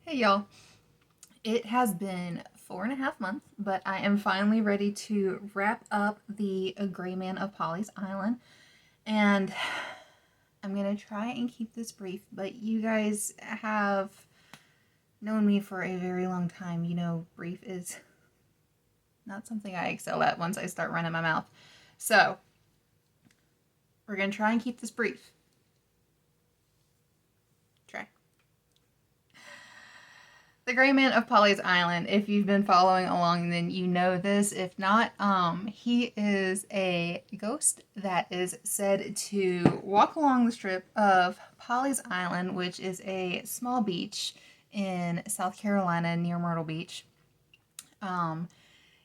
Hey y'all. It has been 4.5 months, but I am finally ready to wrap up the Gray Man of Pawleys Island. And I'm going to try and keep this brief, but you guys have known me for a very long time. You know, brief is not something I excel at once I start running my mouth. So, we're going to try and keep this brief. Try. The Gray Man of Pawleys Island. If you've been following along, then you know this. If not, he is a ghost that is said to walk along the strip of Pawleys Island, which is a small beach in South Carolina near Myrtle Beach.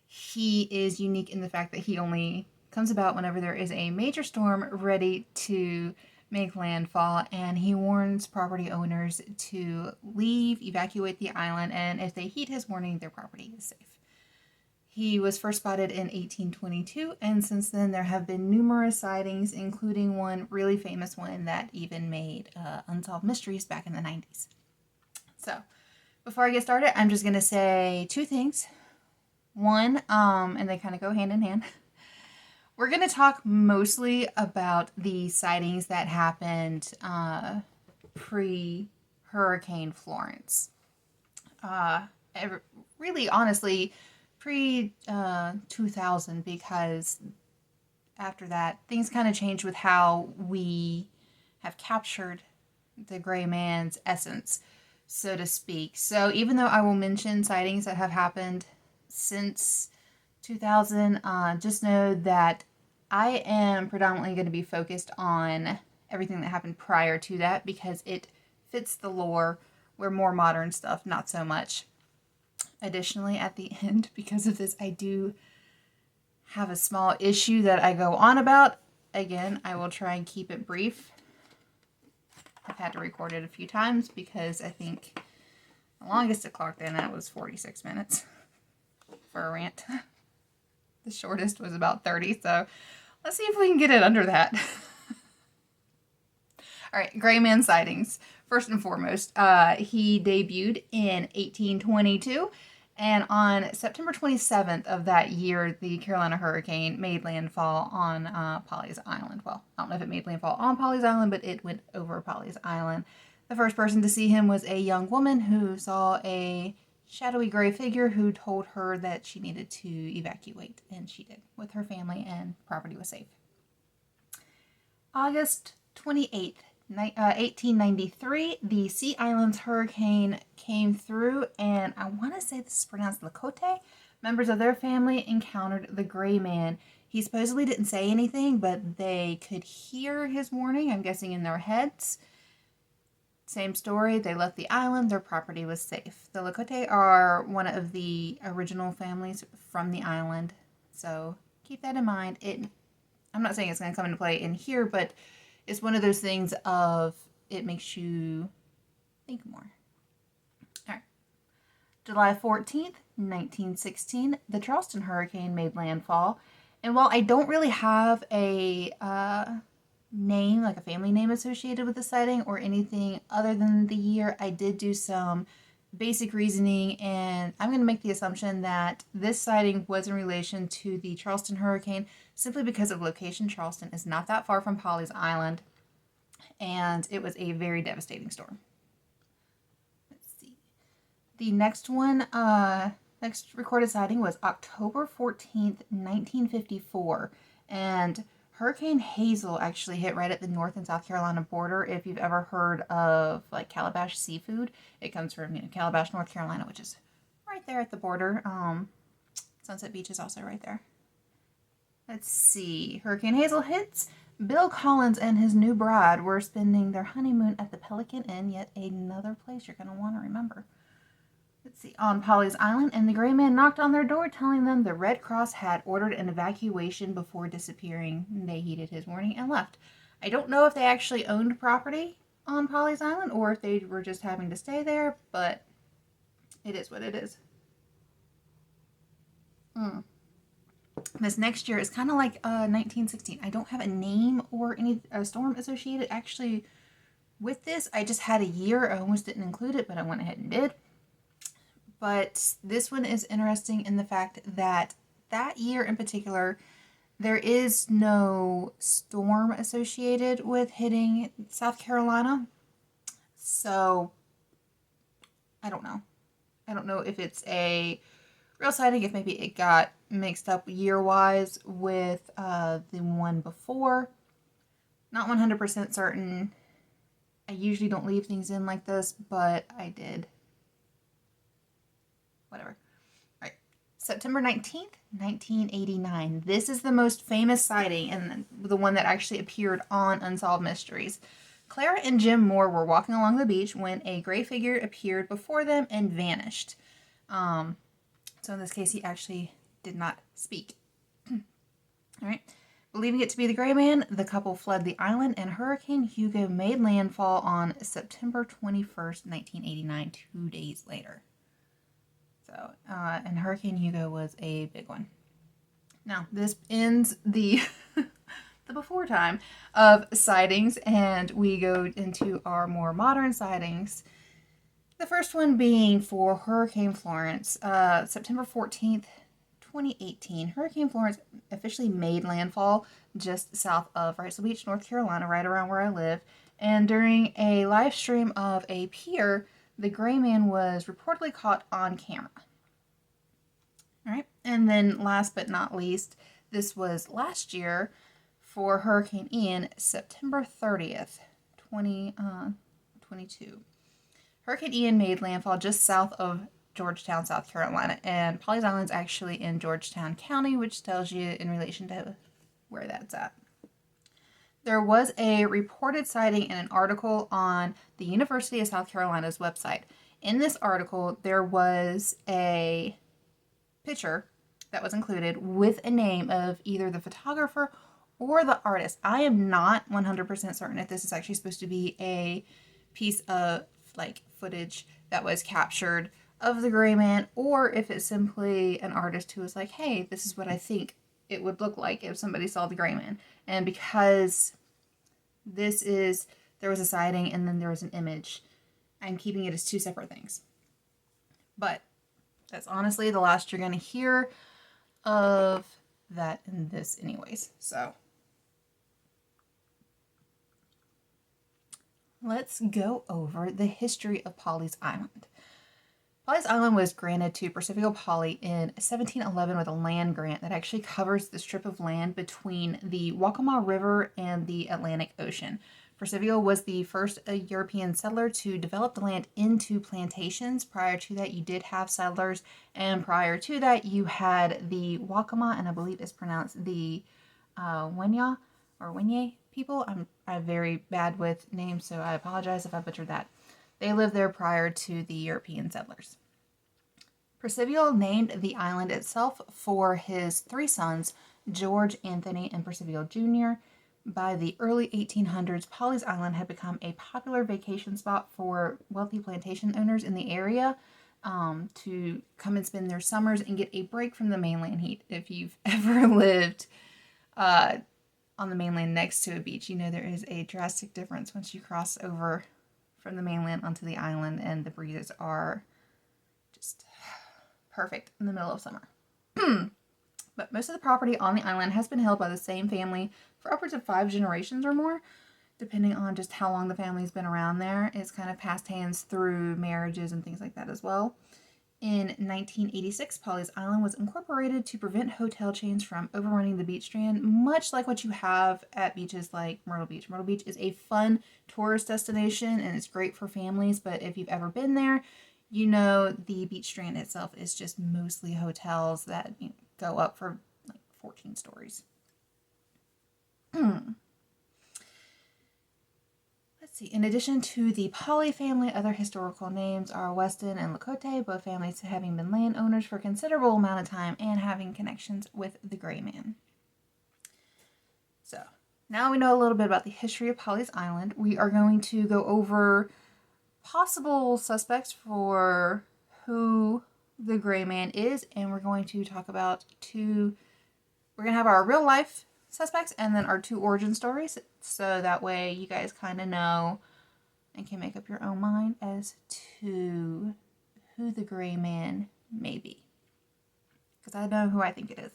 He is unique in the fact that he only comes about whenever there is a major storm ready to make landfall, and he warns property owners to leave, evacuate the island, and if they heed his warning, their property is safe. He was first spotted in 1822, and since then there have been numerous sightings, including one really famous one that even made Unsolved Mysteries back in the 90s. So, before I get started, I'm just going to say two things. One, and they kind of go hand in hand. We're going to talk mostly about the sightings that happened pre-Hurricane Florence. Really, honestly, pre-2000, because after that, things kind of changed with how we have captured the Gray Man's essence, so to speak. So even though I will mention sightings that have happened since 2000, just know that I am predominantly going to be focused on everything that happened prior to that because it fits the lore, where more modern stuff, not so much. Additionally, at the end, because of this, I do have a small issue that I go on about. Again, I will try and keep it brief. I've had to record it a few times because I think the longest it clocked in at was 46 minutes for a rant. The shortest was about 30, so let's see if we can get it under that. All right, Gray Man sightings. First and foremost, he debuted in 1822, and on September 27th of that year, the Carolina hurricane made landfall on Pawleys Island. Well, I don't know if it made landfall on Pawleys Island, but it went over Pawleys Island. The first person to see him was a young woman who saw a shadowy gray figure who told her that she needed to evacuate, and she did, with her family, and property was safe. August 28th, 1893, the Sea Islands hurricane came through, and I want to say this is pronounced Lakote. Members of their family encountered the Gray Man. He supposedly didn't say anything, but they could hear his warning, I'm guessing in their heads. Same story, they left the island, their property was safe. The Lakote are one of the original families from the island, so keep that in mind. I'm not saying it's going to come into play in here, but it's one of those things of it makes you think more. All right. July 14th, 1916, the Charleston hurricane made landfall, and while I don't really have a name, like a family name associated with the sighting or anything other than the year, I did do some basic reasoning, and I'm going to make the assumption that this sighting was in relation to the Charleston hurricane simply because of location. Charleston is not that far from Pawleys Island, and it was a very devastating storm. Let's see. The next one, next recorded sighting was October 14th, 1954, and Hurricane Hazel actually hit right at the North and South Carolina border. If you've ever heard of like Calabash seafood, it comes from Calabash, North Carolina, which is right there at the border. Sunset Beach is also right there. Let's see. Hurricane Hazel hits. Bill Collins and his new bride were spending their honeymoon at the Pelican Inn, yet another place you're going to want to remember. Let's see, on Pawleys Island, and the Gray Man knocked on their door telling them the Red Cross had ordered an evacuation before disappearing. They heeded his warning and left. I don't know if they actually owned property on Pawleys Island or if they were just having to stay there, but it is what it is. This next year is kind of like 1916. I don't have a name or any storm associated actually with this. I just had a year. I almost didn't include it, but I went ahead and did. But this one is interesting in the fact that that year in particular, there is no storm associated with hitting South Carolina. So I don't know. I don't know if it's a real sighting, if maybe it got mixed up year-wise with the one before. Not 100% certain. I usually don't leave things in like this, but I did. Whatever. All right. September 19th, 1989. This is the most famous sighting and the one that actually appeared on Unsolved Mysteries. Clara and Jim Moore were walking along the beach when a gray figure appeared before them and vanished. So in this case, he actually did not speak. All right. Believing it to be the Gray Man, the couple fled the island, and Hurricane Hugo made landfall on September 21st, 1989, 2 days later. So, and Hurricane Hugo was a big one. Now, this ends the the before time of sightings, and we go into our more modern sightings. The first one being for Hurricane Florence, September 14th, 2018. Hurricane Florence officially made landfall just south of Wrightsville Beach, North Carolina, right around where I live. And during a live stream of a pier, the Gray Man was reportedly caught on camera. All right, and then last but not least, this was last year for Hurricane Ian, September 30th, 2022. Hurricane Ian made landfall just south of Georgetown, South Carolina, and Pawleys Island is actually in Georgetown County, which tells you in relation to where that's at. There was a reported sighting in an article on the University of South Carolina's website. In this article, there was a picture that was included with a name of either the photographer or the artist. I am not 100% certain if this is actually supposed to be a piece of like footage that was captured of the Gray Man, or if it's simply an artist who was like, hey, this is what I think it would look like if somebody saw the Gray Man. And because there was a sighting and then there was an image, I'm keeping it as two separate things. But that's honestly the last you're going to hear of that in this anyways. So let's go over the history of Pawleys Island. Pawleys Island was granted to Percival Pawley in 1711 with a land grant that actually covers the strip of land between the Waccamaw River and the Atlantic Ocean. Percival was the first European settler to develop the land into plantations. Prior to that, you did have settlers, and prior to that, you had the Waccamaw, and I believe it's pronounced the Wenya or Wenye people. I'm very bad with names, so I apologize if I butchered that. They lived there prior to the European settlers. Percival named the island itself for his three sons, George, Anthony, and Percival Jr. By the early 1800s, Pawleys Island had become a popular vacation spot for wealthy plantation owners in the area to come and spend their summers and get a break from the mainland heat. If you've ever lived on the mainland next to a beach, you know there is a drastic difference once you cross over from the mainland onto the island, and the breezes are just perfect in the middle of summer. But most of the property on the island has been held by the same family for upwards of 5 generations or more, depending on just how long the family's been around there. It's kind of passed hands through marriages and things like that as well. In 1986, Pawleys Island was incorporated to prevent hotel chains from overrunning the beach strand, much like what you have at beaches like Myrtle Beach. Myrtle Beach is a fun tourist destination and it's great for families, but if you've ever been there, you know the beach strand itself is just mostly hotels that go up for like 14 stories. Let's see. In addition to the Pawley family, other historical names are Weston and Lakota, both families having been landowners for a considerable amount of time and having connections with the Gray Man. So, now we know a little bit about the history of Pawleys Island. We are going to go over possible suspects for who the Gray Man is, and we're going to talk about we're going to have our real life suspects and then our 2 origin stories, so that way you guys kind of know and can make up your own mind as to who the gray man may be. Because I know who I think it is.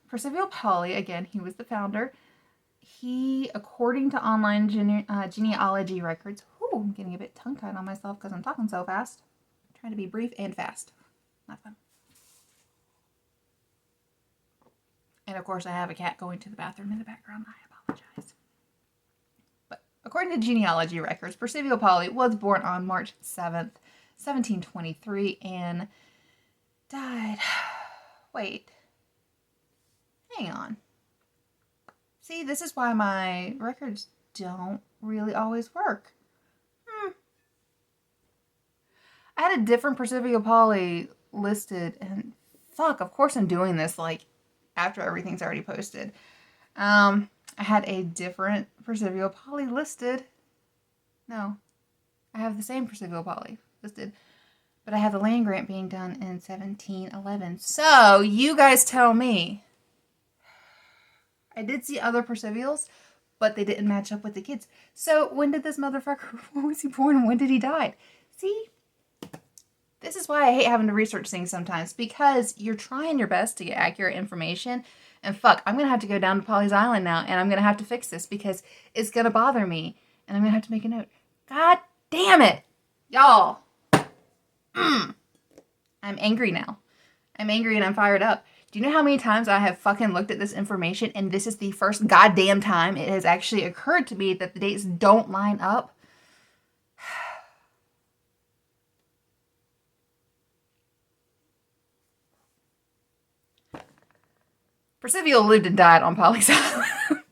Percival Pawley, again, he was the founder. He, according to online genealogy records, I'm getting a bit tongue-tied on myself because I'm talking so fast. I'm trying to be brief and fast. Not fun. And of course, I have a cat going to the bathroom in the background. I apologize. But according to genealogy records, Percival Pawley was born on March 7th, 1723, and died. Wait. Hang on. See, this is why my records don't really always work. I had a different Percival Pawley listed, and fuck, of course I'm doing this, like, after everything's already posted. I had a different Percival Pawley listed. No, I have the same Percival Pawley listed, but I have the land grant being done in 1711. So, you guys tell me. I did see other Percivals, but they didn't match up with the kids. So, when did this motherfucker, when was he born and when did he die? See? This is why I hate having to research things sometimes, because you're trying your best to get accurate information, and fuck, I'm going to have to go down to Pawleys Island now, and I'm going to have to fix this, because it's going to bother me, and I'm going to have to make a note. God damn it! Y'all! I'm angry now. I'm angry and I'm fired up. Do you know how many times I have fucking looked at this information, and this is the first goddamn time it has actually occurred to me that the dates don't line up? Percival lived and died on Pawleys Island.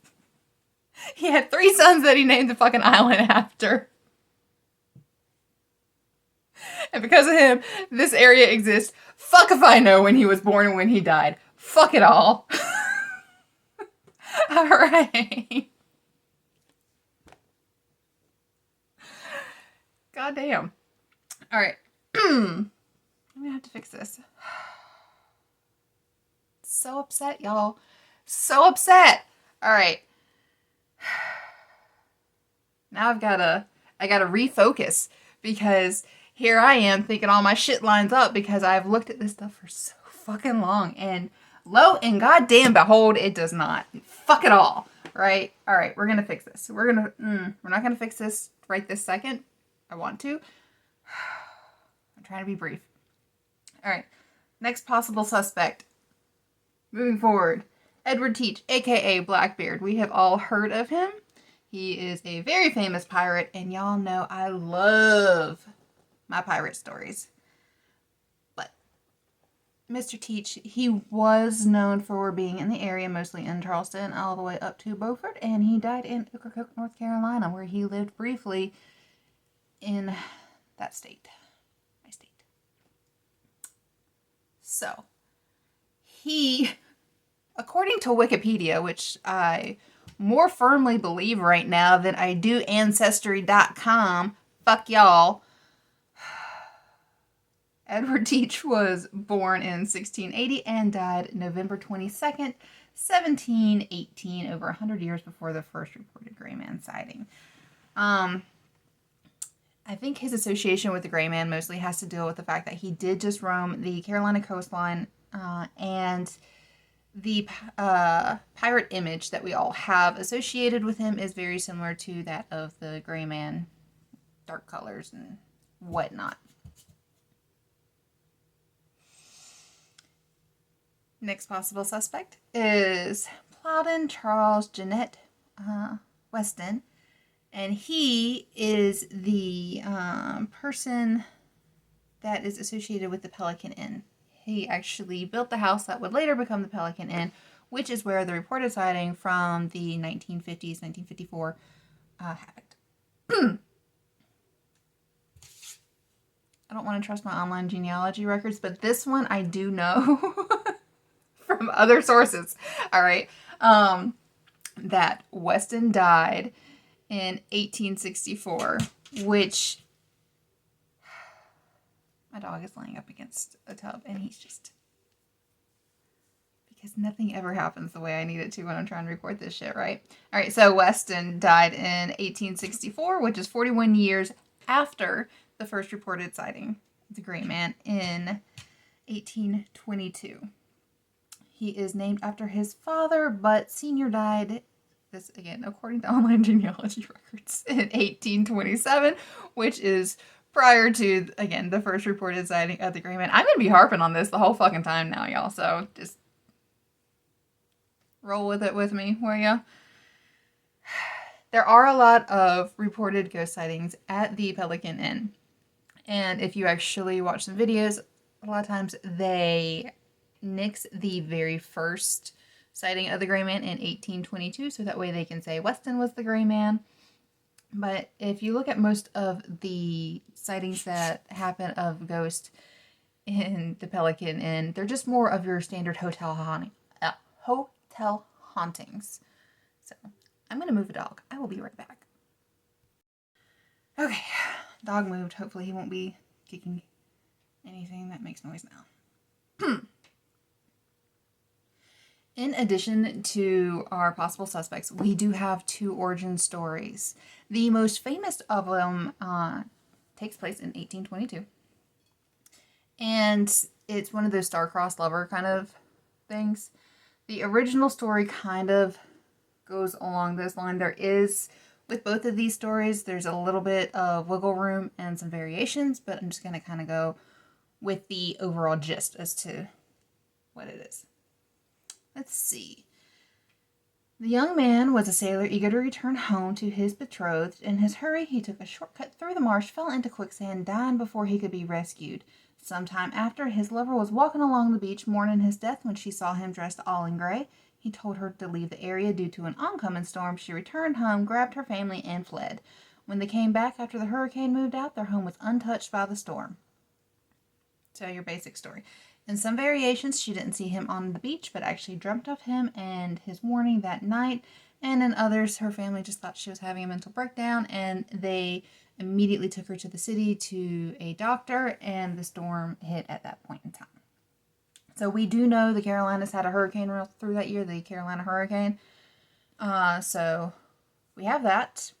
He had 3 sons that he named the fucking island after. And because of him, this area exists. Fuck if I know when he was born and when he died. Fuck it all. Alright. Goddamn. Alright. I'm gonna have to fix this. So upset, y'all. So upset. Alright. Now I gotta refocus, because here I am thinking all my shit lines up because I've looked at this stuff for so fucking long, and lo and goddamn behold, it does not. Fuck it all. Right? Alright, we're gonna fix this. We're not gonna fix this right this second. I want to. I'm trying to be brief. Alright. Next possible suspect. Moving forward. Edward Teach, aka Blackbeard. We have all heard of him. He is a very famous pirate, and y'all know I love my pirate stories. But Mr. Teach, he was known for being in the area, mostly in Charleston, all the way up to Beaufort, and he died in Ocracoke, North Carolina, where he lived briefly in that state. My state. So, he, according to Wikipedia, which I more firmly believe right now than I do Ancestry.com, fuck y'all, Edward Teach was born in 1680 and died November 22nd, 1718, over 100 years before the first reported gray man sighting. I think his association with the gray man mostly has to deal with the fact that he did just roam the Carolina coastline, and the pirate image that we all have associated with him is very similar to that of the gray man, dark colors and whatnot. Next possible suspect is Plowden Charles Jeanette Weston, and he is the person that is associated with the Pelican Inn. He actually built the house that would later become the Pelican Inn, which is where the reported sighting from the 1950s, 1954 happened. I don't want to trust my online genealogy records, but this one I do know from other sources. All right. That Weston died in 1864, which my dog is laying up against a tub, and he's just, because nothing ever happens the way I need it to when I'm trying to record this shit, right? All right, so Weston died in 1864, which is 41 years after the first reported sighting of the gray man in 1822. He is named after his father, but Senior died, this again, according to online genealogy records, in 1827, which is prior to, again, the first reported sighting of the gray man. I'm going to be harping on this the whole fucking time now, y'all, so just roll with it with me, will ya? There are a lot of reported ghost sightings at the Pelican Inn. And if you actually watch some videos, a lot of times they nix the very first sighting of the gray man in 1822, so that way they can say Weston was the gray man. But if you look at most of the sightings that happen of ghosts in the Pelican Inn, they're just more of your standard hotel hauntings. So I'm going to move a dog. I will be right back. Okay, dog moved. Hopefully he won't be kicking anything that makes noise now. In addition to our possible suspects, we do have 2 origin stories. The most famous of them takes place in 1822. And it's one of those star-crossed lover kind of things. The original story kind of goes along this line. There is, with both of these stories, there's a little bit of wiggle room and some variations, but I'm just going to kind of go with the overall gist as to what it is. Let's see. The young man was a sailor eager to return home to his betrothed. In his hurry, he took a shortcut through the marsh, fell into quicksand, dying before he could be rescued. Sometime after, his lover was walking along the beach, mourning his death when she saw him dressed all in gray. He told her to leave the area due to an oncoming storm. She returned home, grabbed her family, and fled. When they came back after the hurricane moved out, their home was untouched by the storm. So your basic story. In some variations, she didn't see him on the beach, but actually dreamt of him and his warning that night. And in others, her family just thought she was having a mental breakdown, and they immediately took her to the city to a doctor, and the storm hit at that point in time. So we do know the Carolinas had a hurricane through that year, the Carolina hurricane. So we have that.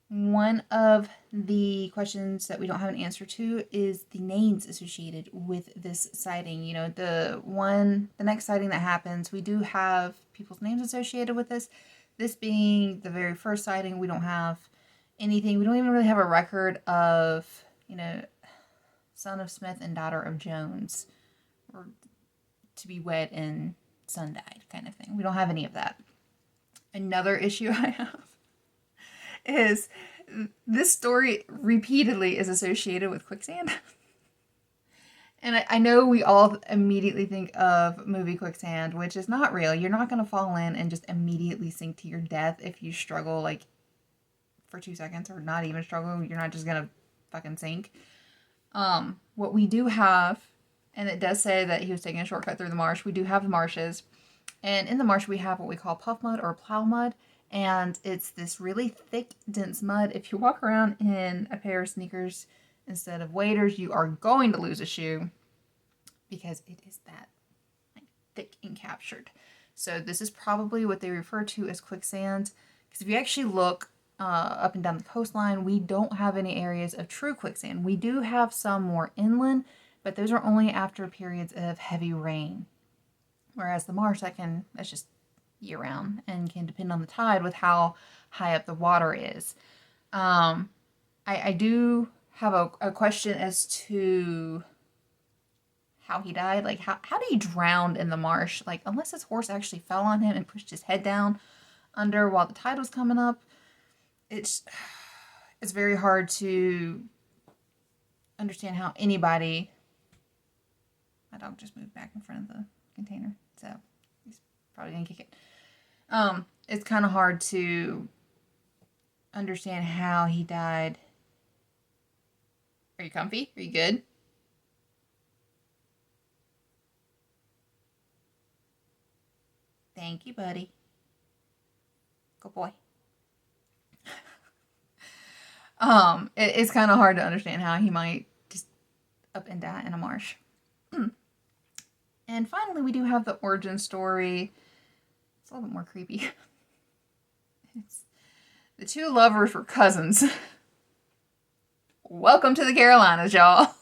One of the questions that we don't have an answer to is the names associated with this sighting. You know, the next sighting that happens, we do have people's names associated with this. This being the very first sighting, we don't have anything. We don't even really have a record of, you know, son of Smith and daughter of Jones, or to be wed and son died kind of thing. We don't have any of that. Another issue I have is this story repeatedly is associated with quicksand. And I know we all immediately think of movie Quicksand, which is not real. You're not going to fall in and just immediately sink to your death if you struggle like for 2 seconds, or not even struggle. You're not just going to fucking sink. What we do have, and it does say that he was taking a shortcut through the marsh. We do have the marshes. And in the marsh, we have what we call puff mud or plow mud. And it's this really thick, dense mud. If you walk around in a pair of sneakers instead of waders, you are going to lose a shoe because it is that like, thick and captured. So this is probably what they refer to as quicksand. Because if you actually look up and down the coastline, we don't have any areas of true quicksand. We do have some more inland, but those are only after periods of heavy rain. Whereas the marsh, that's just year-round and can depend on the tide with how high up the water is. I do have a question as to how he died. Like, how did he drown in the marsh? Like, unless his horse actually fell on him and pushed his head down under while the tide was coming up, it's very hard to understand how anybody... My dog just moved back in front of the container, so he's probably gonna kick it. It's kind of hard to understand how he died. Are you comfy? Are you good? Thank you, buddy. Good boy. It's kind of hard to understand how he might just up and die in a marsh. And finally, we do have the origin story. It's a little bit more creepy. The 2 lovers were cousins. Welcome to the Carolinas, y'all.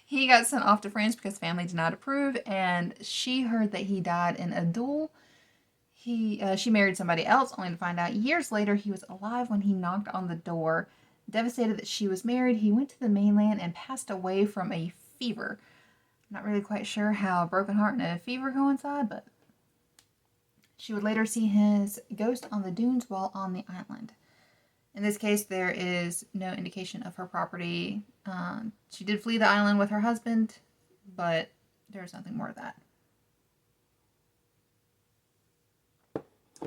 He got sent off to France because family did not approve, and she heard that he died in a duel. She married somebody else, only to find out years later he was alive when he knocked on the door. Devastated that she was married, he went to the mainland and passed away from a fever. I'm not really quite sure how a broken heart and a fever coincide, but she would later see his ghost on the dunes while on the island. In this case, there is no indication of her property. She did flee the island with her husband, but there's nothing more of that.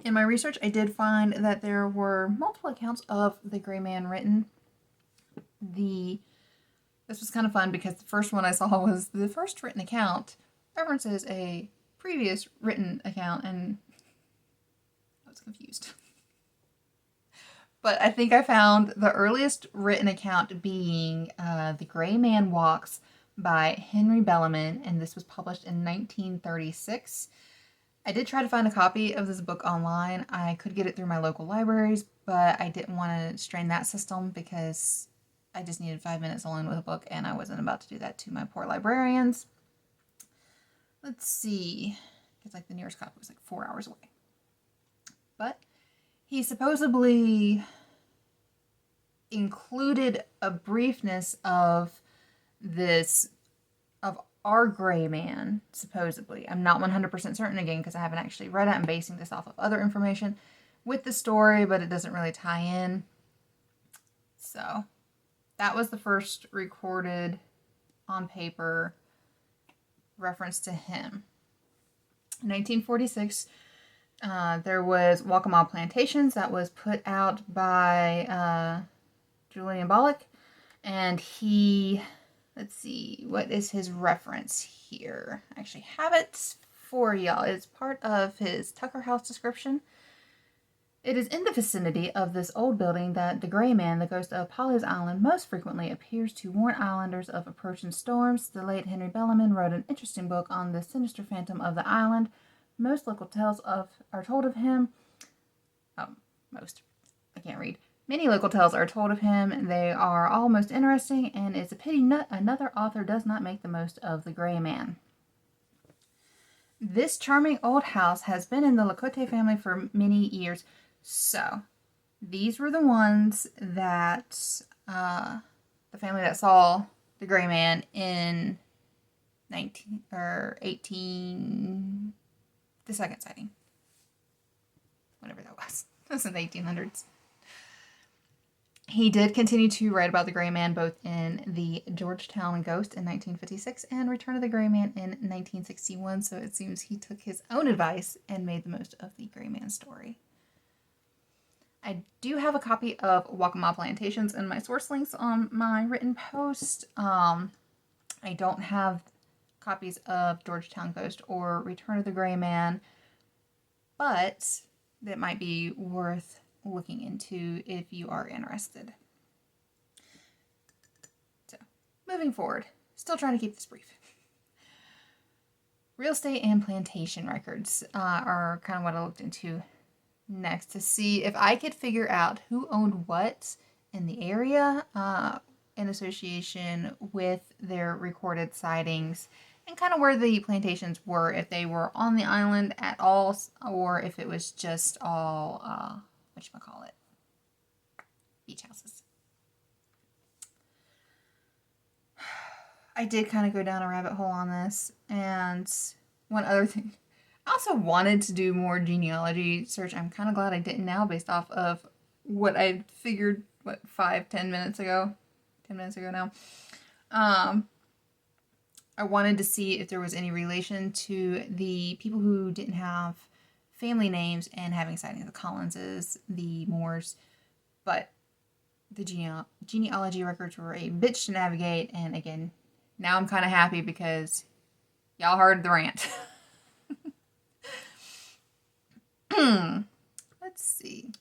In my research, I did find that there were multiple accounts of the Gray Man written. This was kind of fun because the first one I saw was the first written account references a previous written account, and I was confused. But I think I found the earliest written account being The Gray Man Walks by Henry Bellarmine, and this was published in 1936. I did try to find a copy of this book online. I could get it through my local libraries, but I didn't want to strain that system because I just needed 5 minutes alone with a book, and I wasn't about to do that to my poor librarians. Let's see. It's like the nearest copy was like 4 hours away. But he supposedly included a briefness of our Gray Man, supposedly. I'm not 100% certain again because I haven't actually read it. I'm basing this off of other information with the story, but it doesn't really tie in. So that was the first recorded on paper reference to him. In 1946, there was Waccamaw Plantations that was put out by Julian Bollock, and he, let's see, what is his reference here? I actually have it for y'all. It's part of his Tucker House description. It is in the vicinity of this old building that the Gray Man, the ghost of Pawleys Island, most frequently appears to warn islanders of approaching storms. The late Henry Bellarmine wrote an interesting book on the sinister phantom of the island. Most local tales are told of him. I can't read. Many local tales are told of him. They are all most interesting, and it's a pity another author does not make the most of the Gray Man. This charming old house has been in the Lacote family for many years. So, these were the ones that the family that saw the Gray Man in 18. The second sighting. Whatever that was. It was in the 1800s. He did continue to write about the Gray Man both in The Georgetown Ghost in 1956 and Return of the Gray Man in 1961, so it seems he took his own advice and made the most of the Gray Man story. I do have a copy of Waccamaw Plantations in my source links on my written post. I don't have copies of Georgetown Ghost or Return of the Gray Man, but that might be worth looking into if you are interested. So, moving forward, still trying to keep this brief. Real estate and plantation records are kind of what I looked into next to see if I could figure out who owned what in the area in association with their recorded sightings, and kind of where the plantations were, if they were on the island at all, or if it was just all, whatchamacallit, beach houses. I did kind of go down a rabbit hole on this, and one other thing, I also wanted to do more genealogy search. I'm kind of glad I didn't now, based off of what I figured, 10 minutes ago now. I wanted to see if there was any relation to the people who didn't have family names and having sightings, the Collinses, the Moores, but the genealogy records were a bitch to navigate, and again, now I'm kind of happy because y'all heard the rant. Let's see.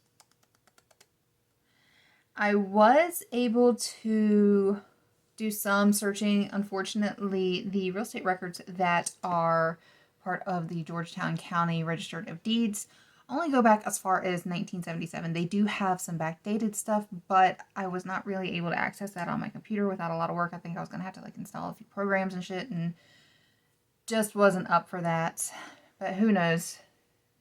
I was able to do some searching. Unfortunately, the real estate records that are part of the Georgetown County Register of Deeds only go back as far as 1977. They do have some backdated stuff, but I was not really able to access that on my computer without a lot of work. I think I was going to have to like install a few programs and shit, and just wasn't up for that. But who knows?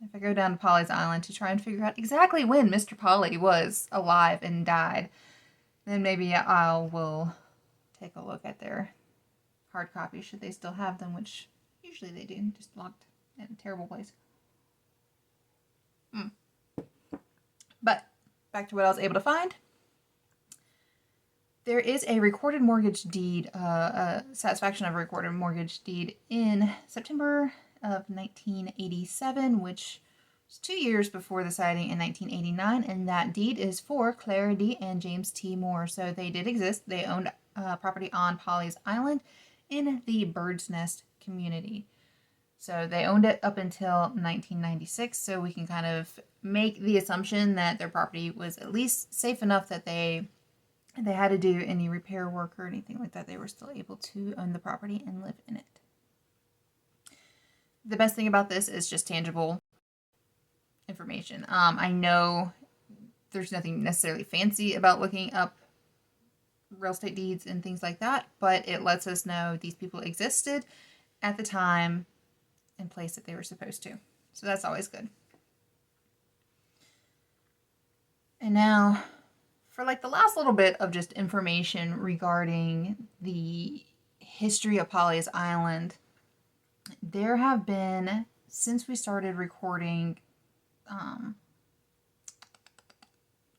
If I go down to Pawleys Island to try and figure out exactly when Mr. Pawley was alive and died, then maybe I will take a look at their hard copies, should they still have them, which usually they do, just locked in a terrible place. But back to what I was able to find. There is a recorded mortgage deed, satisfaction of a recorded mortgage deed in September of 1987, which was 2 years before the sighting in 1989, and that deed is for Clara D. and James T. Moore. So they did exist. They owned property on Pawleys Island in the Bird's Nest community. So they owned it up until 1996, so we can kind of make the assumption that their property was at least safe enough that they had to do any repair work or anything like that. They were still able to own the property and live in it. The best thing about this is just tangible information. I know there's nothing necessarily fancy about looking up real estate deeds and things like that, but it lets us know these people existed at the time and place that they were supposed to. So that's always good. And now for like the last little bit of just information regarding the history of Pawleys Island, there have been, since we started recording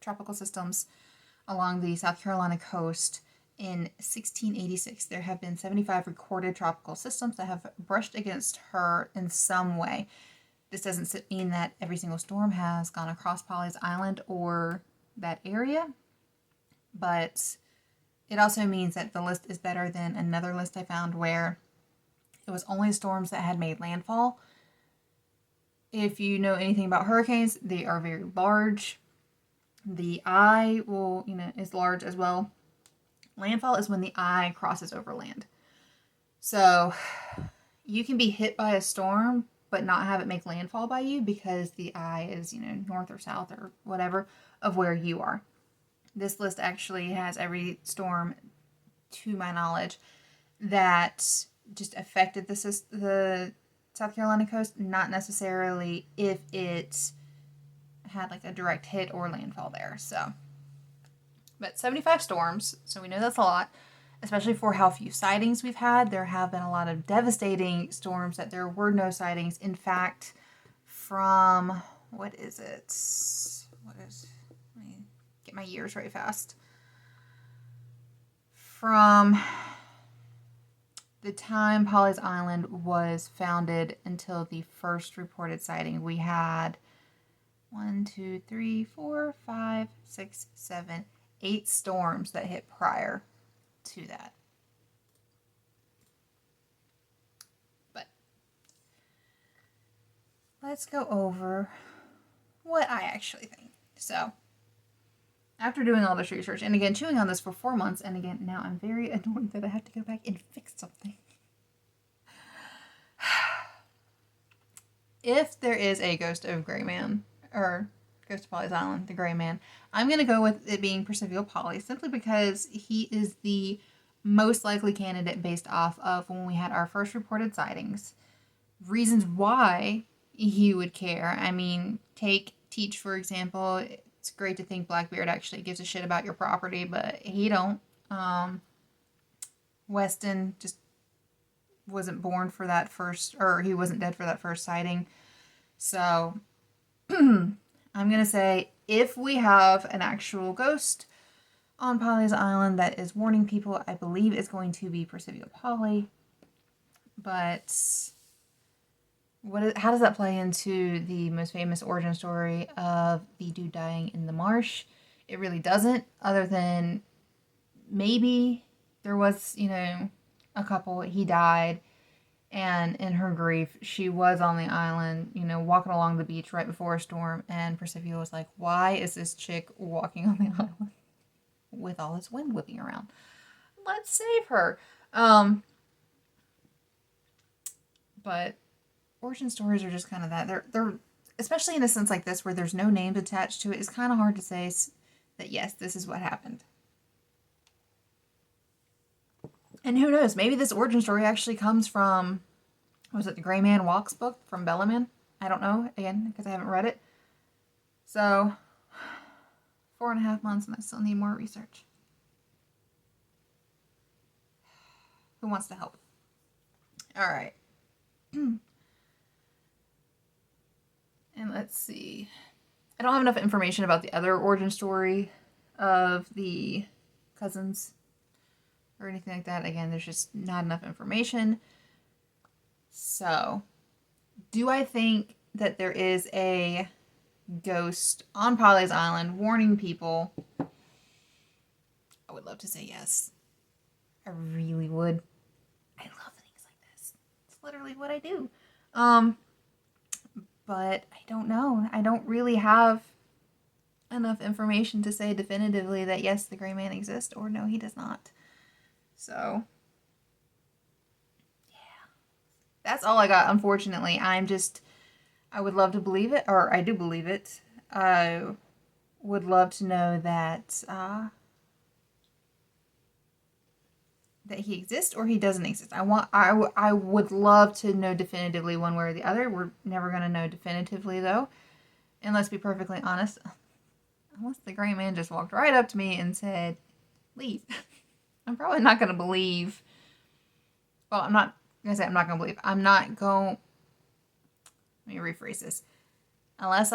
tropical systems along the South Carolina coast in 1686, there have been 75 recorded tropical systems that have brushed against her in some way. This doesn't mean that every single storm has gone across Pawleys Island or that area, but it also means that the list is better than another list I found where it was only storms that had made landfall. If you know anything about hurricanes, they are very large. The eye is large as well. Landfall is when the eye crosses over land. So you can be hit by a storm but not have it make landfall by you because the eye is, north or south or whatever of where you are. This list actually has every storm, to my knowledge, that just affected the South Carolina coast, not necessarily if it had like a direct hit or landfall there. So, but 75 storms, so we know that's a lot, especially for how few sightings we've had. There have been a lot of devastating storms that there were no sightings. In fact, from, let me get my years right fast. From the time Pawleys Island was founded until the first reported sighting, we had 8 storms that hit prior to that. But let's go over what I actually think. So, after doing all this research, and again, chewing on this for 4 months, and again, now I'm very annoyed that I have to go back and fix something. If there is a ghost of Gray Man, or Ghost of Pawleys Island, the Gray Man, I'm going to go with it being Percival Pawley, simply because he is the most likely candidate based off of when we had our first reported sightings. Reasons why he would care. I mean, take Teach, for example. It's great to think Blackbeard actually gives a shit about your property, but he don't. Weston just wasn't born for that first, or he wasn't dead for that first sighting. So, I'm going to say if we have an actual ghost on Pawleys Island that is warning people, I believe it's going to be Percival Pawley. But how does that play into the most famous origin story of the dude dying in the marsh? It really doesn't, other than maybe there was, a couple, he died, and in her grief, she was on the island, walking along the beach right before a storm, and Percival was like, why is this chick walking on the island with all this wind whipping around? Let's save her. But origin stories are just kind of that. They're especially in a sense like this where there's no names attached to it, it's kind of hard to say that, yes, this is what happened. And who knows, maybe this origin story actually comes from, was it the Gray Man Walks book from Bellaman? I don't know, again, because I haven't read it. So, 4.5 months and I still need more research. Who wants to help? All right. And let's see. I don't have enough information about the other origin story of the cousins or anything like that. Again, there's just not enough information. So, do I think that there is a ghost on Pawleys Island warning people? I would love to say yes. I really would. I love things like this. It's literally what I do. But I don't know. I don't really have enough information to say definitively that yes, the Gray Man exists, or no, he does not. So, yeah. That's all I got, unfortunately. I would love to believe it, or I do believe it. I would love to know that that he exists or he doesn't exist. I would love to know definitively one way or the other. We're never going to know definitively, though. And let's be perfectly honest, unless the Gray Man just walked right up to me and said, leave. I'm probably not going to believe. Well, I'm not going to say I'm not going to believe. I'm not going... Let me rephrase this. Unless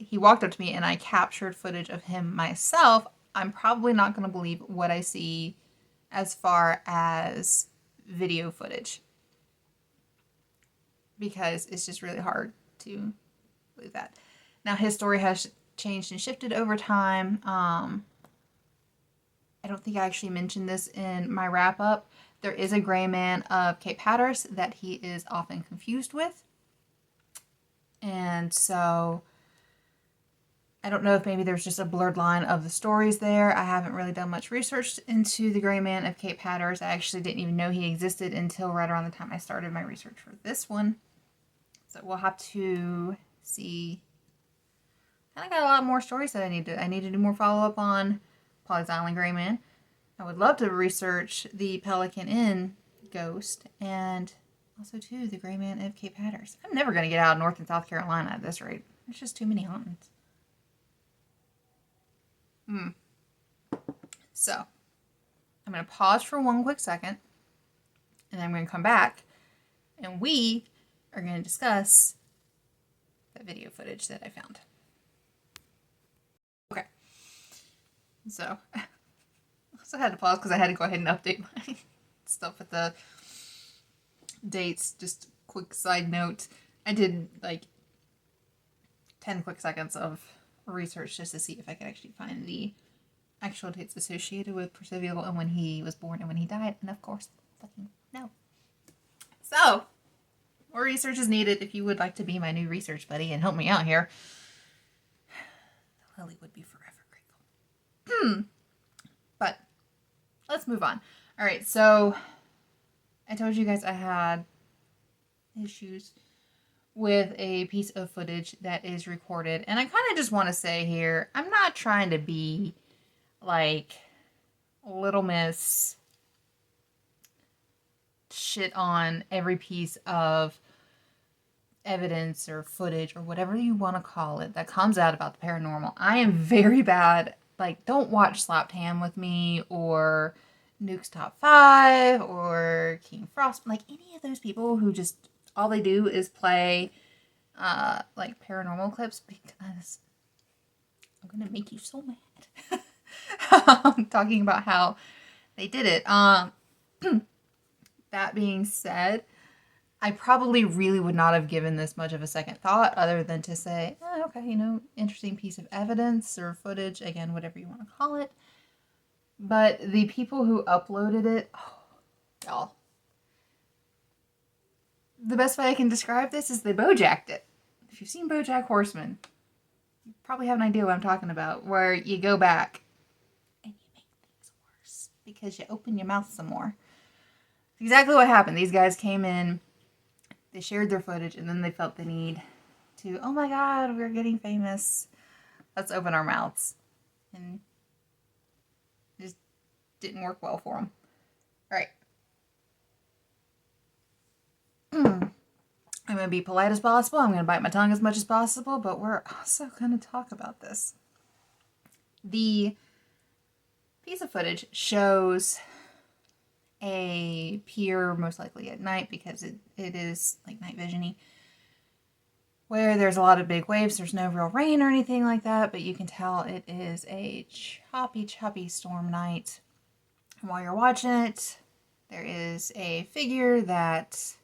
he walked up to me and I captured footage of him myself, I'm probably not going to believe what I see as far as video footage. Because it's just really hard to believe that. Now, his story has changed and shifted over time. I don't think I actually mentioned this in my wrap-up. There is a Gray Man of Cape Hatteras that he is often confused with. And so, I don't know if maybe there's just a blurred line of the stories there. I haven't really done much research into the Gray Man of Cape Hatteras. I actually didn't even know he existed until right around the time I started my research for this one. So we'll have to see. I got a lot more stories that I need to do more follow-up on Pawleys Island Gray Man. I would love to research the Pelican Inn ghost and also, too, the Gray Man of Cape Hatteras. I'm never going to get out of North and South Carolina at this rate. There's just too many hauntings. So, I'm going to pause for one quick second, and then I'm going to come back, and we are going to discuss that video footage that I found. Okay. So, I also had to pause because I had to go ahead and update my stuff with the dates. Just quick side note, I did like 10 quick seconds of research just to see if I could actually find the actual dates associated with Percival and when he was born and when he died, and of course, fucking no. So, more research is needed if you would like to be my new research buddy and help me out here. Lily would be forever grateful. But, let's move on. Alright, so I told you guys I had issues with a piece of footage that is recorded. And I kind of just want to say here, I'm not trying to be like Little Miss shit on every piece of evidence or footage or whatever you want to call it that comes out about the paranormal. I am very bad. Like, don't watch Slapped Ham with me or Nuke's Top 5 or King Frost. Like, any of those people who just, all they do is play, like, paranormal clips because I'm gonna make you so mad. Talking about how they did it. That being said, I probably really would not have given this much of a second thought other than to say, oh, okay, you know, interesting piece of evidence or footage, again, whatever you want to call it. But the people who uploaded it, oh, y'all. The best way I can describe this is they Bojacked it. If you've seen BoJack Horseman, you probably have an idea what I'm talking about, where you go back and you make things worse because you open your mouth some more. It's exactly what happened. These guys came in, they shared their footage, and then they felt the need to, oh my God, we're getting famous. Let's open our mouths. And it just didn't work well for them. All right. I'm going to be polite as possible. I'm going to bite my tongue as much as possible, but we're also going to talk about this. The piece of footage shows a pier, most likely at night because it is like night vision-y, where there's a lot of big waves. There's no real rain or anything like that, but you can tell it is a choppy storm night. And while you're watching it, there is a figure that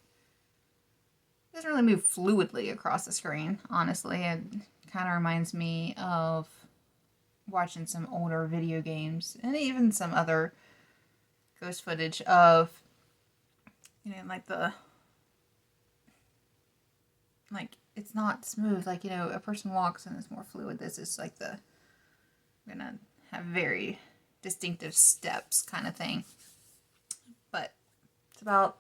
doesn't really move fluidly across the screen, honestly. It kind of reminds me of watching some older video games and even some other ghost footage of, like it's not smooth. Like, a person walks and it's more fluid. This is like I'm gonna have very distinctive steps kind of thing. But it's about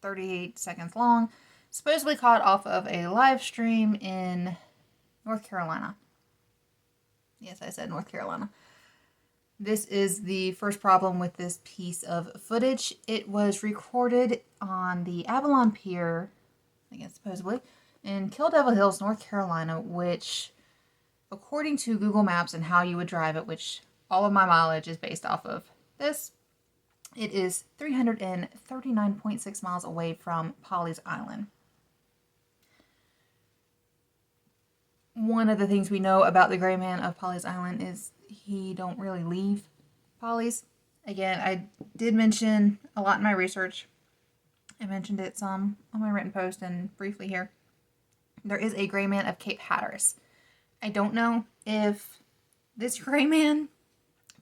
38 seconds long. Supposedly caught off of a live stream in North Carolina. Yes, I said North Carolina. This is the first problem with this piece of footage. It was recorded on the Avalon Pier, I guess supposedly, in Kill Devil Hills, North Carolina, which, according to Google Maps and how you would drive it, which all of my mileage is based off of this, it is 339.6 miles away from Pawleys Island. One of the things we know about the Gray Man of Pawleys Island is he don't really leave Pawleys. Again, I did mention a lot in my research. I mentioned it some on my written post and briefly here. There is a Gray Man of Cape Hatteras. I don't know if this Gray Man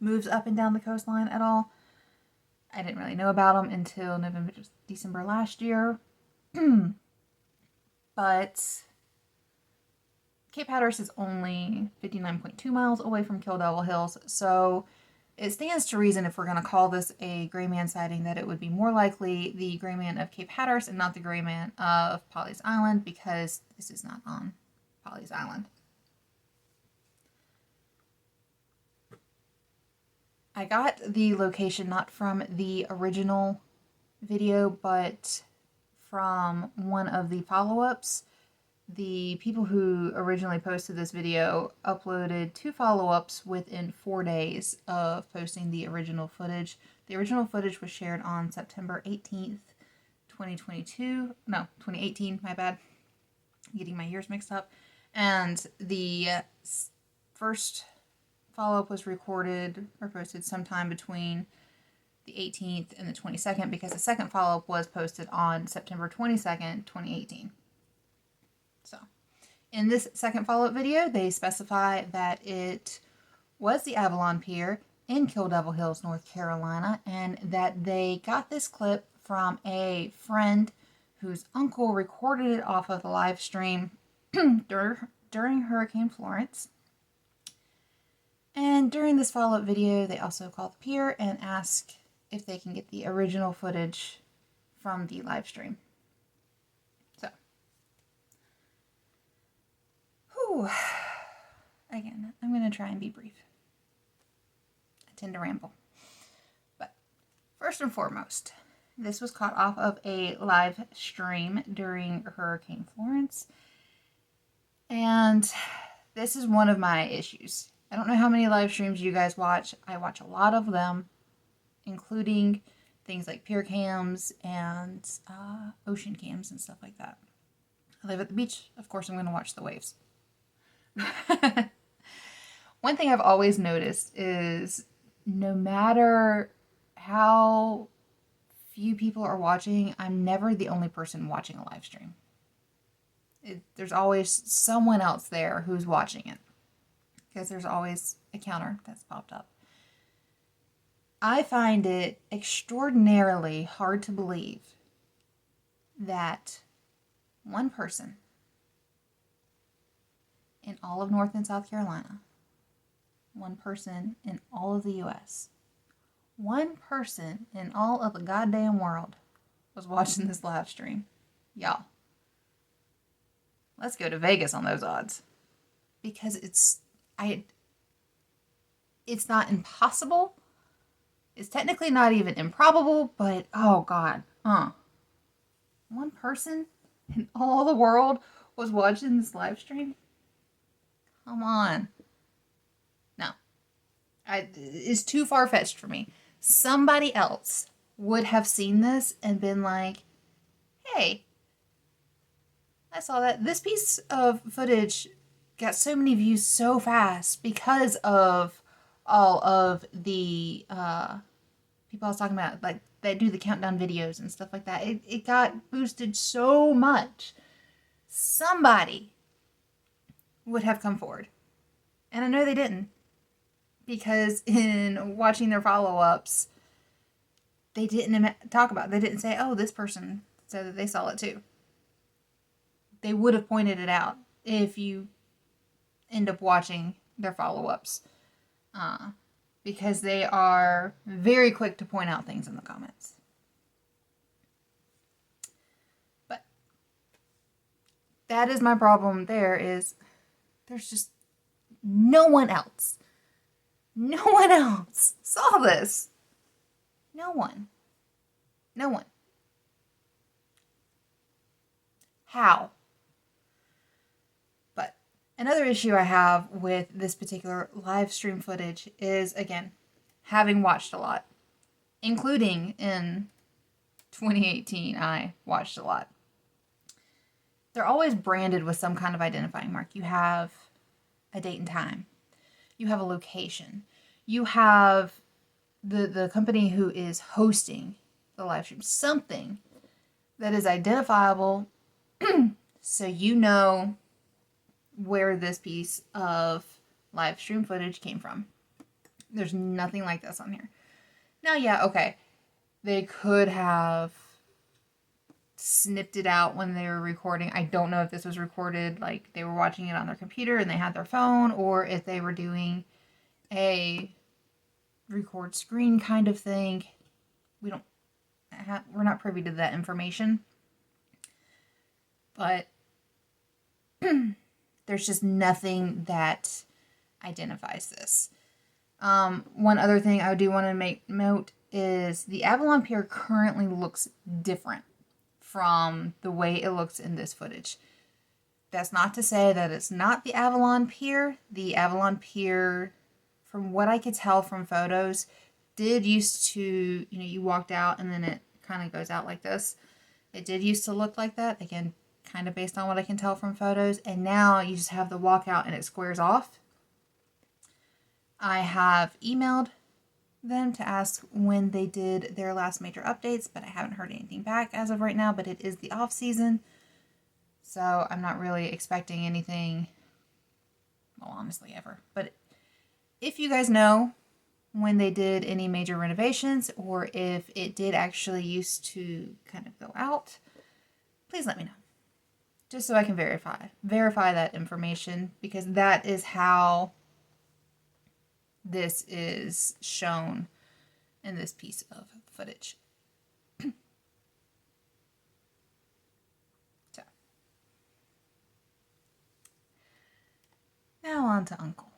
moves up and down the coastline at all. I didn't really know about him until December last year. But Cape Hatteras is only 59.2 miles away from Kill Devil Hills, so it stands to reason, if we're going to call this a Gray Man sighting, that it would be more likely the Gray Man of Cape Hatteras and not the Gray Man of Pawleys Island, because this is not on Pawleys Island. I got the location not from the original video, but from one of the follow-ups. The people who originally posted this video uploaded 2 follow-ups within 4 days of posting the original footage. The original footage was shared on September 18th, 2018, my bad. I'm getting my years mixed up. And the first follow-up was recorded or posted sometime between the 18th and the 22nd, because the second follow-up was posted on September 22nd, 2018. So, in this second follow-up video, they specify that it was the Avalon Pier in Kill Devil Hills, North Carolina, and that they got this clip from a friend whose uncle recorded it off of the live stream during Hurricane Florence. And during this follow-up video, they also call the pier and ask if they can get the original footage from the live stream. So, again, I'm going to try and be brief. I tend to ramble. But first and foremost, this was caught off of a live stream during Hurricane Florence. And this is one of my issues. I don't know how many live streams you guys watch. I watch a lot of them, including things like pier cams and ocean cams and stuff like that. I live at the beach. Of course, I'm going to watch the waves. One thing I've always noticed is no matter how few people are watching, I'm never the only person watching a live stream. There's always someone else there who's watching it, because there's always a counter that's popped up. I find it extraordinarily hard to believe that one person in all of North and South Carolina, one person in all of the U.S., one person in all of the goddamn world was watching this live stream. Y'all. Let's go to Vegas on those odds. Because it's not impossible. It's technically not even improbable, but oh God. One person in all the world was watching this live stream? Come on. No. It's too far-fetched for me. Somebody else would have seen this and been like, hey, I saw that. This piece of footage got so many views so fast because of all of the people I was talking about, like, that do the countdown videos and stuff like that. It got boosted so much. Somebody would have come forward. And I know they didn't. Because in watching their follow-ups, they didn't talk about it. They didn't say, oh, this person said that they saw it too. They would have pointed it out if you end up watching their follow-ups. Because they are very quick to point out things in the comments. But that is my problem there, is there's just no one else saw this. No one. How? But another issue I have with this particular live stream footage is, again, having watched a lot, including in 2018, I watched a lot. They're always branded with some kind of identifying mark. You have a date and time. You have a location. You have the company who is hosting the live stream. Something that is identifiable so you know where this piece of live stream footage came from. There's nothing like this on here. Now, yeah, okay. They could have snipped it out when they were recording. I don't know if this was recorded, like they were watching it on their computer and they had their phone, or if they were doing a record screen kind of thing. We're not privy to that information. But there's just nothing that identifies this. One other thing I do want to make note is the Avalon Pier currently looks different from the way it looks in this footage. That's not to say that it's not the Avalon Pier. The Avalon Pier, from what I could tell from photos, did used to, you walked out and then it kind of goes out like this. It did used to look like that. Again, kind of based on what I can tell from photos. And now you just have the walkout and it squares off. I have emailed them to ask when they did their last major updates, but I haven't heard anything back as of right now. But it is the off season, so I'm not really expecting anything, well, honestly, ever. But if you guys know when they did any major renovations, or if it did actually used to kind of go out, please let me know, just so I can verify that information, because that is how this is shown in this piece of footage. So, now on to Uncle.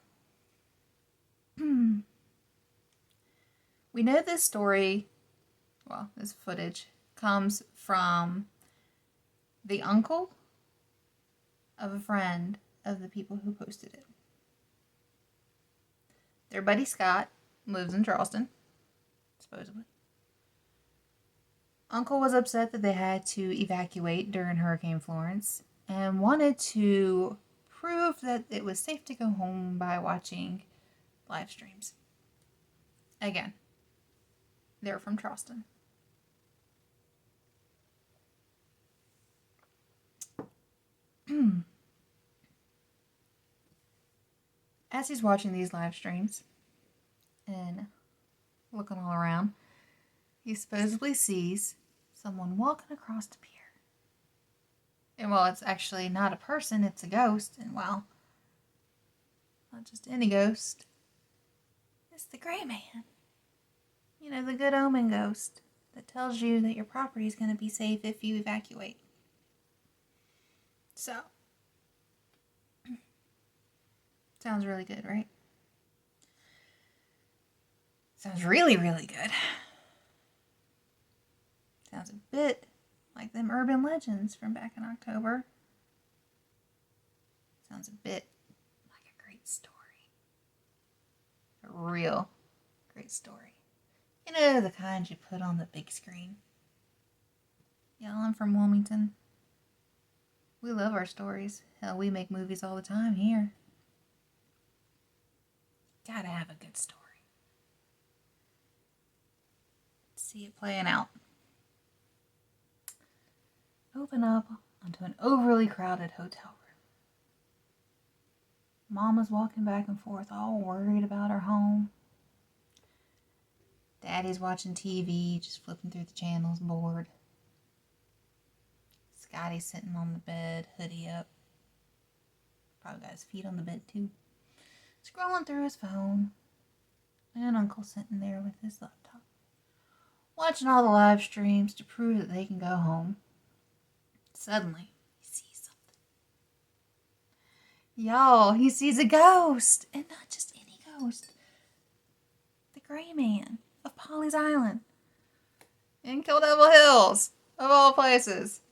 We know this story, well, this footage comes from the uncle of a friend of the people who posted it. Their buddy Scott lives in Charleston, supposedly. Uncle was upset that they had to evacuate during Hurricane Florence and wanted to prove that it was safe to go home by watching live streams. Again, they're from Charleston. As he's watching these live streams and looking all around, he supposedly sees someone walking across the pier. And well, it's actually not a person, it's a ghost. And well, not just any ghost. It's the Gray Man. The good omen ghost that tells you that your property is going to be safe if you evacuate. So, Sounds really good, right? Sounds really, really good. Sounds a bit like them urban legends from back in October. Sounds a bit like a great story. A real great story. You know, the kind you put on the big screen. Y'all, I'm from Wilmington. We love our stories. Hell, we make movies all the time here. Gotta have a good story. See it playing out. Open up onto an overly crowded hotel room. Mama's walking back and forth, all worried about her home. Daddy's watching TV, just flipping through the channels, bored. Scotty's sitting on the bed, hoodie up. Probably got his feet on the bed too. Scrolling through his phone. And Uncle's sitting there with his laptop. Watching all the live streams to prove that they can go home. Suddenly, he sees something. Y'all, he sees a ghost. And not just any ghost. The Gray Man of Pawleys Island. In Kill Devil Hills, of all places.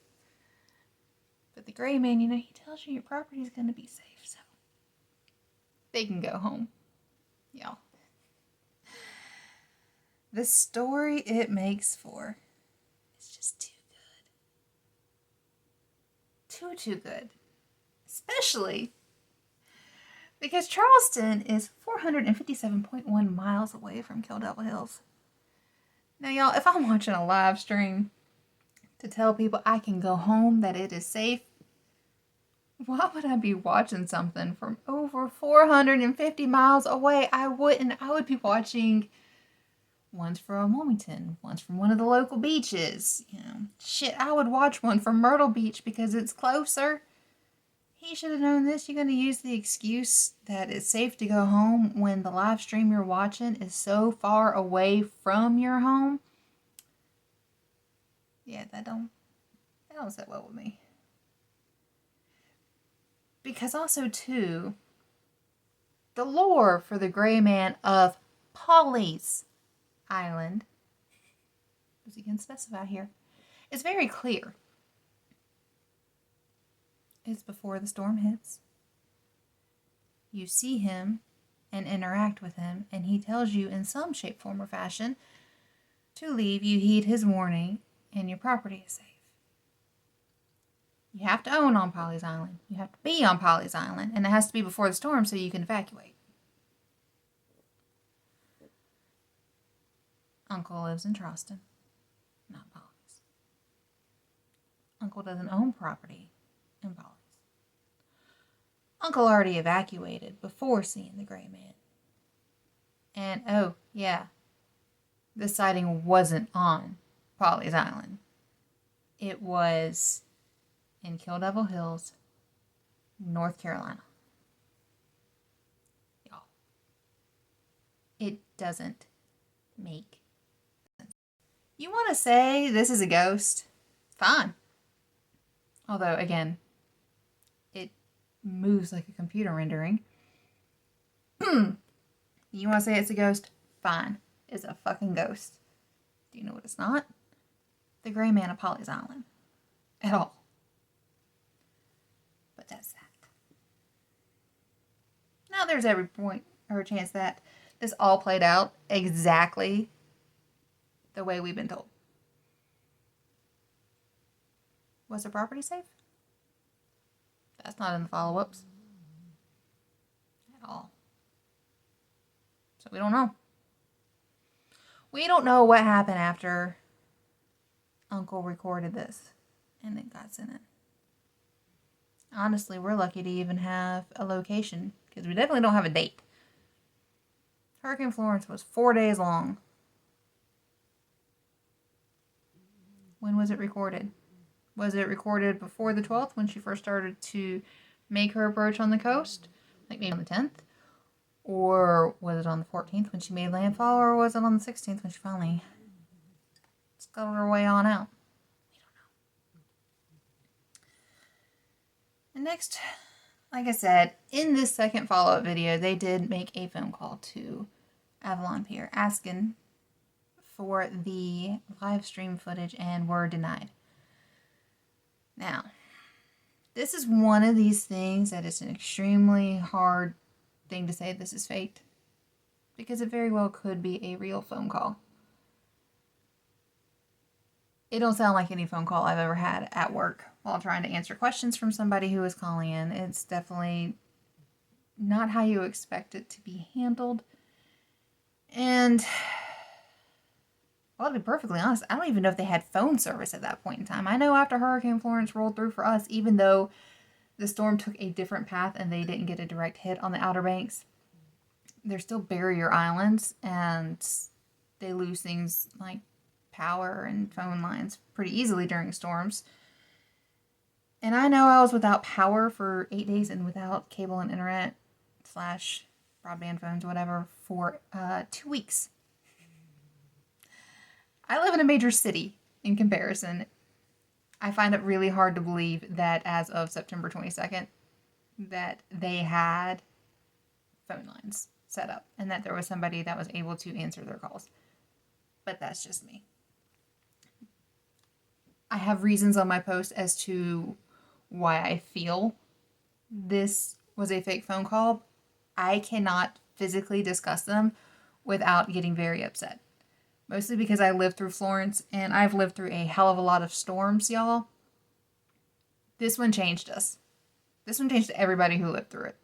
But the Gray Man, he tells you your property is going to be safe, so they can go home. Y'all. The story it makes for is just too good. Too good. Especially because Charleston is 457.1 miles away from Kill Devil Hills. Now, y'all, if I'm watching a live stream to tell people I can go home, that it is safe, why would I be watching something from over 450 miles away? I wouldn't. I would be watching ones from Wilmington, ones from one of the local beaches. Shit, I would watch one from Myrtle Beach because it's closer. He should have known this. You're going to use the excuse that it's safe to go home when the live stream you're watching is so far away from your home. Yeah, that don't sit well with me. Because also, too, the lore for the Gray Man of Pawleys Island, as you can specify here, is very clear. It's before the storm hits. You see him and interact with him, and he tells you in some shape, form, or fashion to leave. You heed his warning, and your property is safe. You have to own on Pawleys Island. You have to be on Pawleys Island, and it has to be before the storm so you can evacuate. Uncle lives in Charleston, not Pawleys. Uncle doesn't own property in Pawleys. Uncle already evacuated before seeing the Gray Man. And, oh, yeah, the sighting wasn't on Pawleys Island. It was in Kill Devil Hills, North Carolina. Y'all. It doesn't make sense. You want to say this is a ghost? Fine. Although, again, it moves like a computer rendering. You want to say it's a ghost? Fine. It's a fucking ghost. Do you know what it's not? The Gray Man of Pawleys Island. At all. But that's that. Now there's every point or chance that this all played out exactly the way we've been told. Was the property safe? That's not in the follow-ups. At all. So we don't know. We don't know what happened after Uncle recorded this and it got sent in. Honestly, we're lucky to even have a location because we definitely don't have a date. Hurricane Florence was 4 days long. When was it recorded? Was it recorded before the 12th when she first started to make her approach on the coast? Like maybe on the 10th? Or was it on the 14th when she made landfall? Or was it on the 16th when she finally scuttled her way on out? We don't know. And next, like I said, in this second follow-up video, they did make a phone call to Avalon Pier asking for the live stream footage and were denied. Now, this is one of these things that is an extremely hard thing to say this is faked, because it very well could be a real phone call. It don't sound like any phone call I've ever had at work while trying to answer questions from somebody who was calling in. It's definitely not how you expect it to be handled. And well, to be perfectly honest, I don't even know if they had phone service at that point in time. I know after Hurricane Florence rolled through for us, even though the storm took a different path and they didn't get a direct hit on the Outer Banks, they're still barrier islands, and they lose things like power and phone lines pretty easily during storms. And I know I was without power for 8 days and without cable and internet / broadband phones, whatever, for 2 weeks. I live in a major city in comparison. I find it really hard to believe that as of September 22nd, that they had phone lines set up and that there was somebody that was able to answer their calls. But that's just me. I have reasons on my post as to why I feel this was a fake phone call. I cannot physically discuss them without getting very upset. Mostly because I lived through Florence, and I've lived through a hell of a lot of storms, y'all. This one changed us. This one changed everybody who lived through it.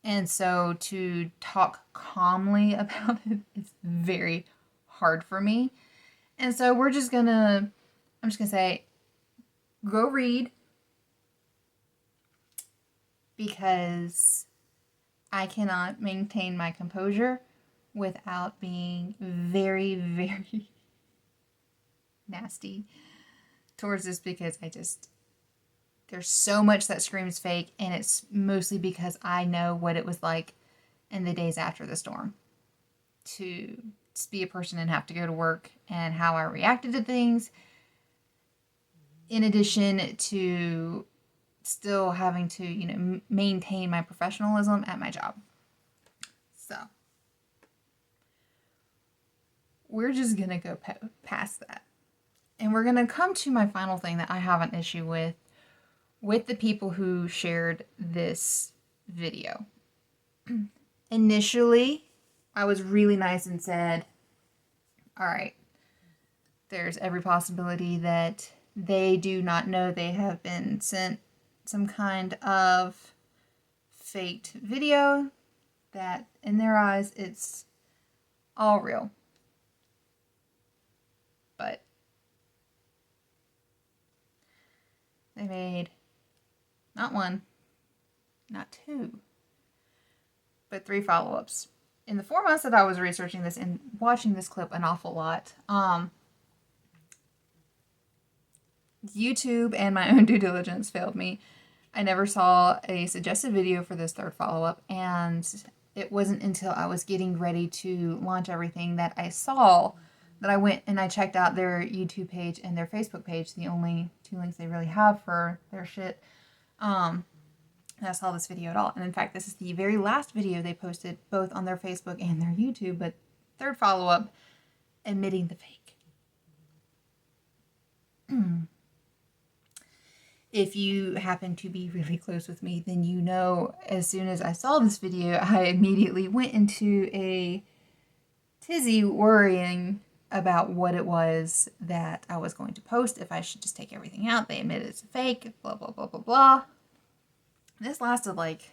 And so to talk calmly about it is very hard for me. And so I'm just gonna say, go read, because I cannot maintain my composure without being very, very nasty towards this, because there's so much that screams fake, and it's mostly because I know what it was like in the days after the storm to just be a person and have to go to work, and how I reacted to things, in addition to still having to, maintain my professionalism at my job. So we're just going to go past that. And we're going to come to my final thing that I have an issue with the people who shared this video. Initially, I was really nice and said, all right, there's every possibility that they do not know they have been sent some kind of faked video, that in their eyes it's all real. But they made not one, not two, but 3 follow-ups. In the 4 months that I was researching this and watching this clip an awful lot, YouTube and my own due diligence failed me. I never saw a suggested video for this 3rd follow-up, and it wasn't until I was getting ready to launch everything that I saw that I went and I checked out their YouTube page and their Facebook page, the only 2 links they really have for their shit. And I saw this video at all. And in fact, this is the very last video they posted, both on their Facebook and their YouTube, but 3rd follow-up, admitting the fake. If you happen to be really close with me, then you know as soon as I saw this video, I immediately went into a tizzy worrying about what it was that I was going to post, if I should just take everything out. They admit it's a fake, blah, blah, blah, blah, blah. This lasted like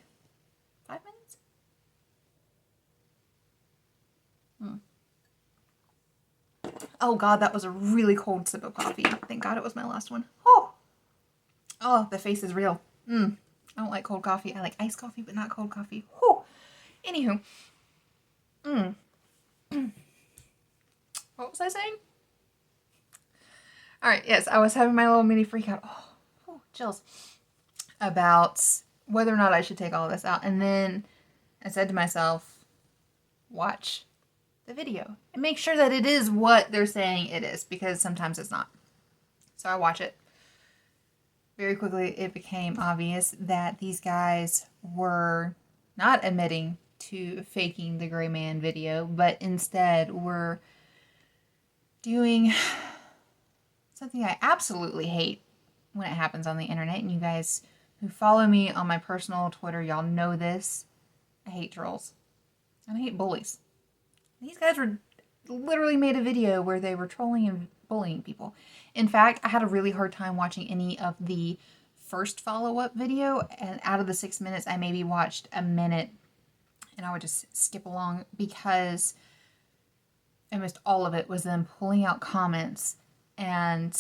5 minutes? Oh God, that was a really cold sip of coffee. Thank God it was my last one. Oh, the face is real. I don't like cold coffee. I like iced coffee, but not cold coffee. Whew. Anywho. What was I saying? Alright, yes, I was having my little mini freak out. Oh, chills. About whether or not I should take all of this out. And then I said to myself, watch the video and make sure that it is what they're saying it is, because sometimes it's not. So I watch it. very quickly it became obvious that these guys were not admitting to faking the gray man video, but instead were doing something I absolutely hate when it happens on the internet. And you guys who follow me on my personal Twitter, y'all know this. I hate trolls. And I hate bullies. These guys were literally made a video where they were trolling and bullying people. In fact, I had a really hard time watching any of the first follow-up video, and out of the 6 minutes, I maybe watched a minute, and I would just skip along because almost all of it was them pulling out comments, and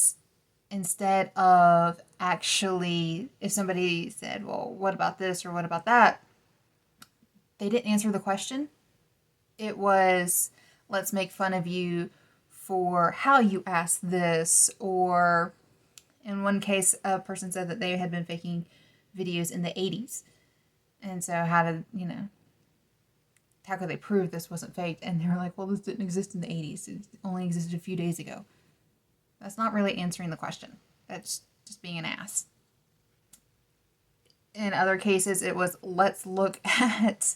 instead of actually, if somebody said, well, what about this or what about that, they didn't answer the question. It was, let's make fun of you for how you asked this, or in one case, a person said that they had been faking videos in the 80s. And so how could they prove this wasn't faked? And they were like, well, this didn't exist in the 80s. It only existed a few days ago. That's not really answering the question. That's just being an ass. In other cases, it was, let's look at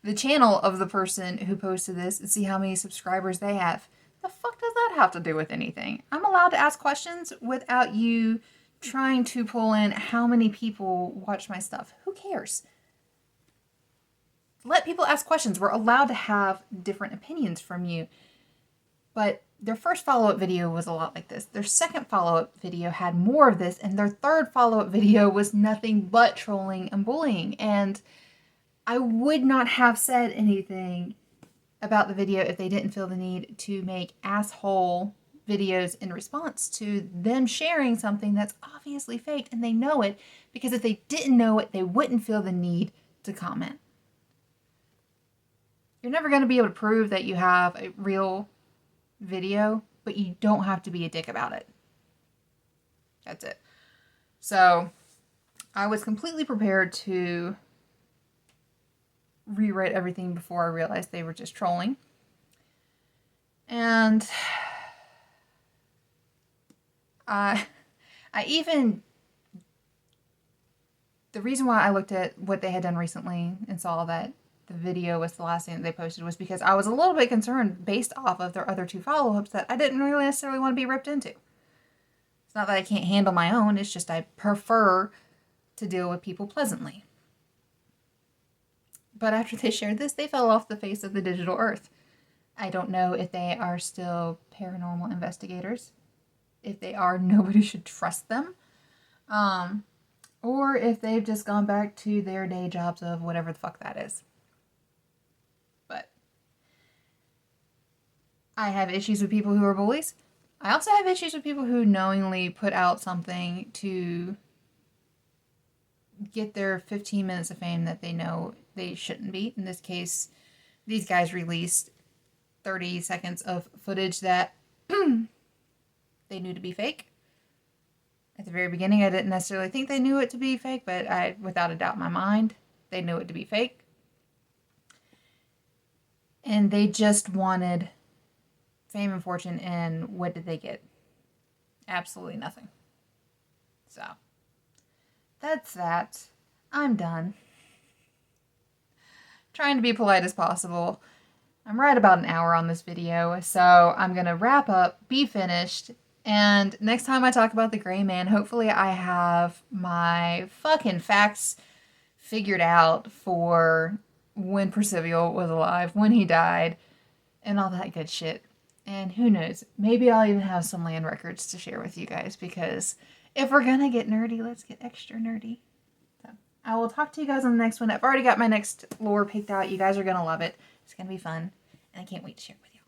the channel of the person who posted this and see how many subscribers they have. The fuck does that have to do with anything? I'm allowed to ask questions without you trying to pull in how many people watch my stuff. Who cares? Let people ask questions. We're allowed to have different opinions from you. But their first follow-up video was a lot like this. Their second follow-up video had more of this, and their third follow-up video was nothing but trolling and bullying. And I would not have said anything about the video if they didn't feel the need to make asshole videos in response to them sharing something that's obviously fake, and they know it, because if they didn't know it, they wouldn't feel the need to comment. You're never going to be able to prove that you have a real video, but you don't have to be a dick about it. That's it. So I was completely prepared to rewrite everything before I realized they were just trolling. And I even, the reason why I looked at what they had done recently and saw that the video was the last thing that they posted was because I was a little bit concerned based off of their other two follow-ups that I didn't really necessarily want to be ripped into. It's not that I can't handle my own, it's just I prefer to deal with people pleasantly. But after they shared this, they fell off the face of the digital earth. I don't know if they are still paranormal investigators. If they are, nobody should trust them. Or if they've just gone back to their day jobs of whatever the fuck that is. But I have issues with people who are bullies. I also have issues with people who knowingly put out something to get their 15 minutes of fame that they know they shouldn't be. In this case, these guys released 30 seconds of footage that they knew to be fake. At the very beginning, I didn't necessarily think they knew it to be fake, but without a doubt in my mind, they knew it to be fake. And they just wanted fame and fortune, and what did they get? Absolutely nothing. So, that's that. I'm done. Trying to be polite as possible. I'm right about an hour on this video, so I'm gonna wrap up, be finished, and next time I talk about the gray man, hopefully I have my fucking facts figured out for when Percival was alive, when he died, and all that good shit. And who knows, maybe I'll even have some land records to share with you guys, because if we're gonna get nerdy, let's get extra nerdy. So, I will talk to you guys on the next one. I've already got my next lore picked out. You guys are gonna love it. It's gonna be fun, and I can't wait to share it with you.